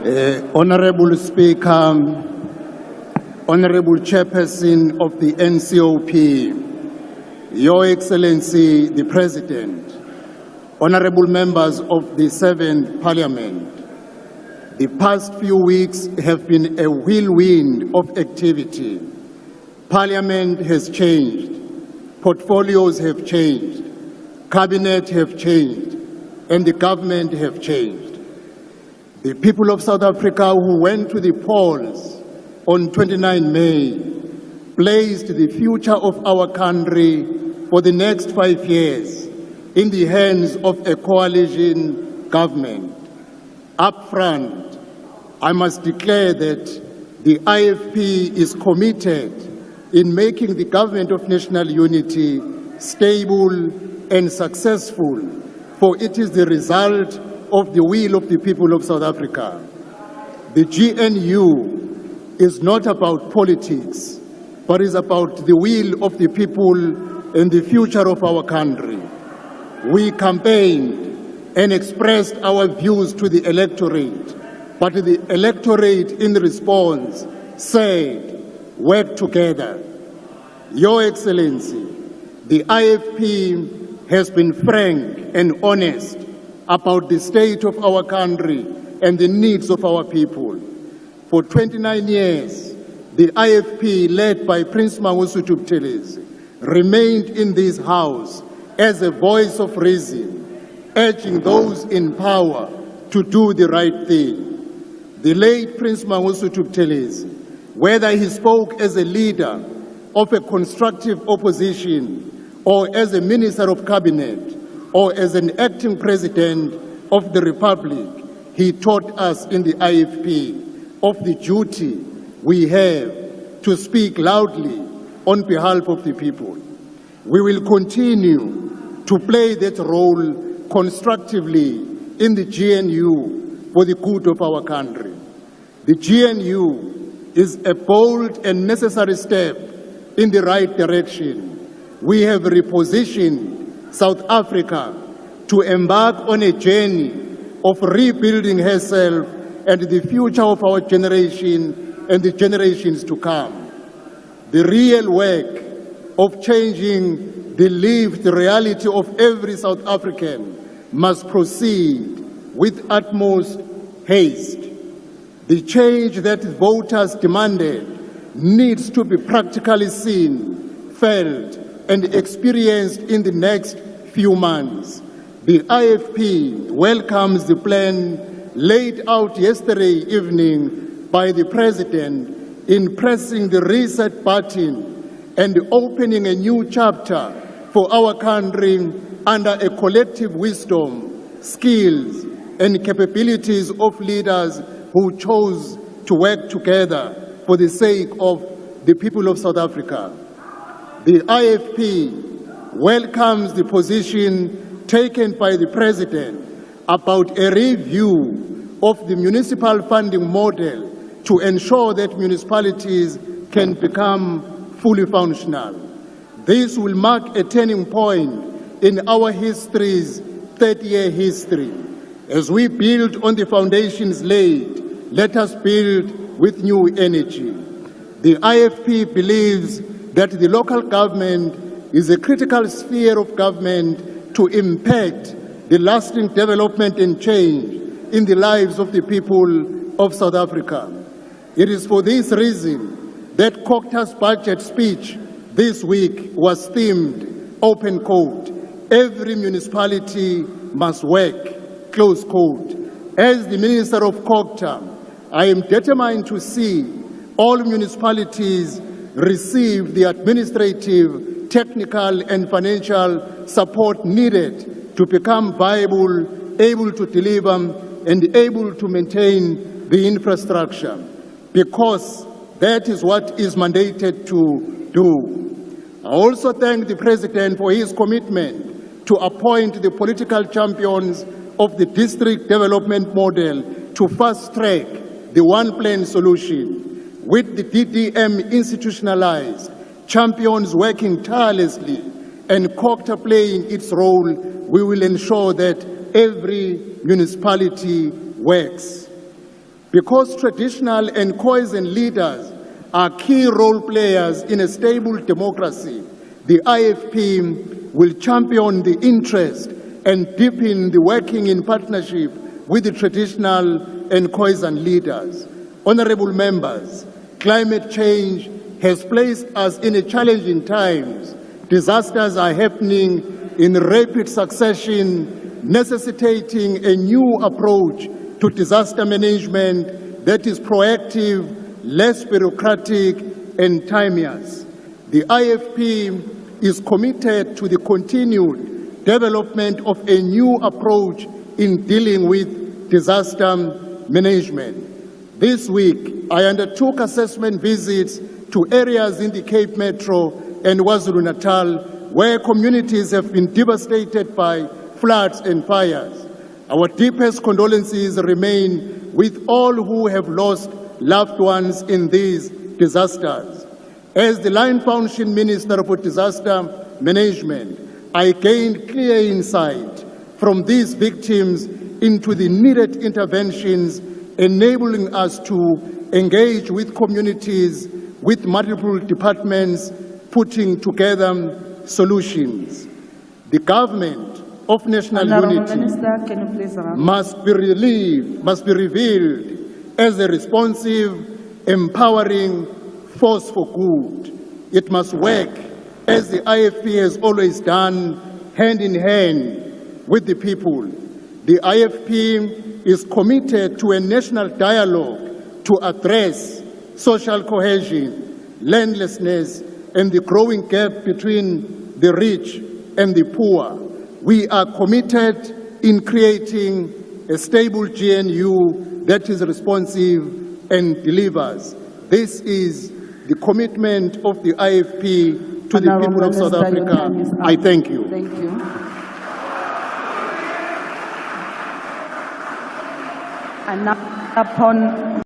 Honorable Speaker, Honorable Chairperson of the NCOP, Your Excellency the President, Honorable members of the 7th Parliament, the past few weeks have been a whirlwind of activity. Parliament has changed, portfolios have changed, cabinet have changed, and the government have changed. The people of South Africa who went to the polls on 29 May placed the future of our country for the next 5 years in the hands of a coalition government. Up front, I must declare that the IFP is committed in making the government of national unity stable and successful, for it is the result of the will of the people of South Africa. The GNU is not about politics, but is about the will of the people and the future of our country. We campaigned and expressed our views to the electorate, but the electorate in response said, work together. Your Excellency, the IFP has been frank and honest about the state of our country and the needs of our people. For 29 years, the IFP, led by Prince Mangosuthu Buthelezi, remained in this House as a voice of reason, urging those in power to do the right thing. The late Prince Mangosuthu Buthelezi, whether he spoke as a leader of a constructive opposition or as a minister of cabinet, or as an acting president of the Republic, he taught us in the IFP of the duty we have to speak loudly on behalf of the people. We will continue to play that role constructively in the GNU for the good of our country. The GNU is a bold and necessary step in the right direction. We have repositioned South Africa to embark on a journey of rebuilding herself and the future of our generation and the generations to come. The real work of changing the lived reality of every South African must proceed with utmost haste. The change that voters demanded needs to be practically seen, felt, and experienced in the next few months. The IFP welcomes the plan laid out yesterday evening by the President in pressing the reset button and opening a new chapter for our country under a collective wisdom, skills, and capabilities of leaders who chose to work together for the sake of the people of South Africa. The IFP welcomes the position taken by the President about a review of the municipal funding model to ensure that municipalities can become fully functional. This will mark a turning point in our history's 30-year history. As we build on the foundations laid, let us build with new energy. The IFP believes that the local government is a critical sphere of government to impact the lasting development and change in the lives of the people of South Africa. It is for this reason that Cocta's budget speech this week was themed, open quote, every municipality must work, close quote. As the Minister of Cocta, I am determined to see all municipalities receive the administrative, technical, and financial support needed to become viable, able to deliver, and able to maintain the infrastructure, because that is what is mandated to do. I also thank the President for his commitment to appoint the political champions of the district development model to fast-track the one-plan solution. With the DDM institutionalized, champions working tirelessly, and Cocta playing its role, we will ensure that every municipality works. Because traditional and cohesion leaders are key role players in a stable democracy, the IFP will champion the interest and deepen the working in partnership with the traditional and cohesion leaders. Honorable members, climate change has placed us in a challenging times. Disasters are happening in rapid succession, necessitating a new approach to disaster management that is proactive, less bureaucratic, and timeous. The IFP is committed to the continued development of a new approach in dealing with disaster management. This week, I undertook assessment visits to areas in the Cape Metro and KwaZulu-Natal where communities have been devastated by floods and fires. Our deepest condolences remain with all who have lost loved ones in these disasters. As the Lion Foundation Minister for Disaster Management, I gained clear insight from these victims into the needed interventions, enabling us to engage with communities, with multiple departments, putting together solutions. The government of national unity must be revealed as a responsive, empowering force for good. It must work, as the IFP has always done, hand in hand with the people. The IFP is committed to a national dialogue to address social cohesion, landlessness, and the growing gap between the rich and the poor. We are committed in creating a stable GNU that is responsive and delivers. This is the commitment of the IFP to the people of South Africa. I thank you. Thank you. And now upon